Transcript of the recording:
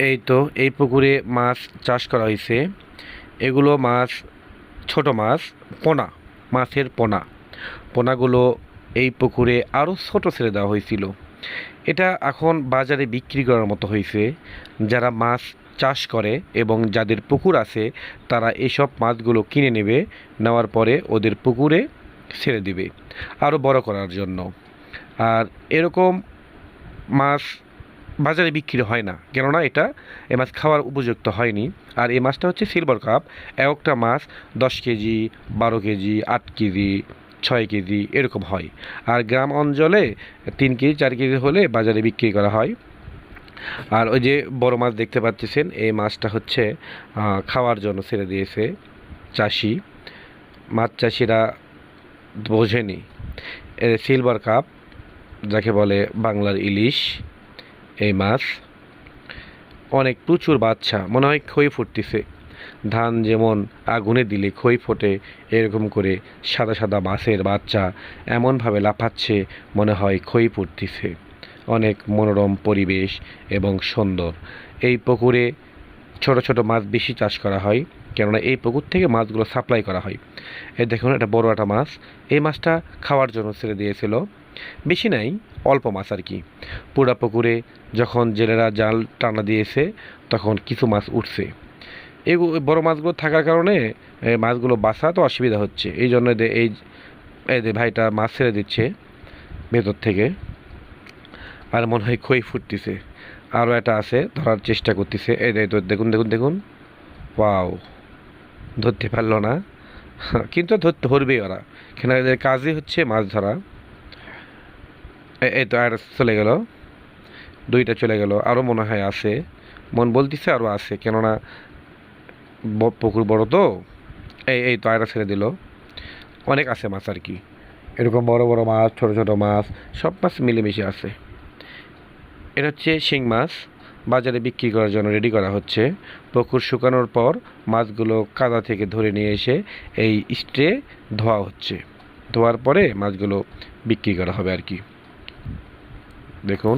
এই তো এই পুকুরে মাছ চাষ করা হয়েছে। এগুলো মাছ, ছোট মাছ, পোনা, মাছের পোনা। পোনাগুলো এই পুকুরে আরও ছোট ছেড়ে দেওয়া হয়েছিল। এটা এখন বাজারে বিক্রি করার মতো হয়েছে। যারা মাছ চাষ করে এবং যাদের পুকুর আছে তারা এসব মাছগুলো কিনে নেবে, নেওয়ার পরে ওদের পুকুরে ছেড়ে দিবে আরও বড় করার জন্য। আর এরকম মাছ বাজারে বিক্রি হয় না, কেননা এ মাছ খাওয়ার উপযুক্ত হয়নি। আর এই মাছটা হচ্ছে সিলভার কাপ। একটা মাছ 10 কেজি, 12 কেজি, 8 কেজি, 6 কেজি এরকম হয়। আর গ্রাম অঞ্চলে 3 কেজি 4 কেজি হলে বাজারে বিক্রি করা হয়। আর ওই যে বড় মাছ দেখতে পাচ্ছেন, এই মাছটা হচ্ছে খাওয়ার জন্য ছেড়ে দিয়েছে চাষি। মাছ চাষিরা বোঝেনি সিলভার কাপ যাকে বলে বাংলার ইলিশ। এই মাছ অনেক প্রচুর বাচ্চা, মনে হয় খই ফুটতেছে। ধান যেমন আগুনে দিলে খই ফোটে, এরকম করে সাদা সাদা মাছের বাচ্চা এমনভাবে লাফাচ্ছে মনে হয় খই ফুটতেছে। অনেক মনোরম পরিবেশ এবং সুন্দর। এই পুকুরে ছোট ছোট মাছ বেশি চাষ করা হয়, কেননা এই পুকুর থেকে মাছগুলো সাপ্লাই করা হয়। এই দেখুন, এটা বড় একটা মাছ। এই মাছটা খাওয়ার জন্য ছেড়ে দিয়েছিল। বেশি নাই, অল্প মাছ আর কি। পুরা পুকুরে যখন জেলেরা জাল টানা দিয়েছে তখন কিছু মাছ উঠছে। এই বড় মাছগুলো থাকার কারণে মাছগুলো বাঁচাতে অসুবিধা হচ্ছে। এই জন্য এই এই যে ভাইটা মাছ ছেড়ে দিচ্ছে ভেতর থেকে। আর মনে হয় খই ফুটতেছে। আরও একটা আছে, ধরার চেষ্টা করতেছে। এই তো দেখুন দেখুন দেখুন, ওয়াও! ধরতে পারলো না কিন্তু ধরবেই ওরা, এখানে এদের কাজই হচ্ছে মাছ ধরা। এই তো আর চলে গেল, দুইটা চলে গেল। আরও মনে হয় আছে, মন বলতেছে আরও আছে, কেননা পুকুর বড় তো। এই তো আয়রা ছেড়ে দিল। অনেক আছে মাছ আর কি, এরকম বড় বড় মাছ, ছোট ছোট মাছ, সব মাছ মিলেমিশে আছে। এটা হচ্ছে শিং মাছ, বাজারে বিক্রি করার জন্য রেডি করা হচ্ছে। পুকুর শুকানোর পর মাছগুলো কাদা থেকে ধরে নিয়ে এসে এই স্ট্রে ধোয়া হচ্ছে। ধোয়ার পরে মাছগুলো বিক্রি করা হবে আর কি। দেখুন।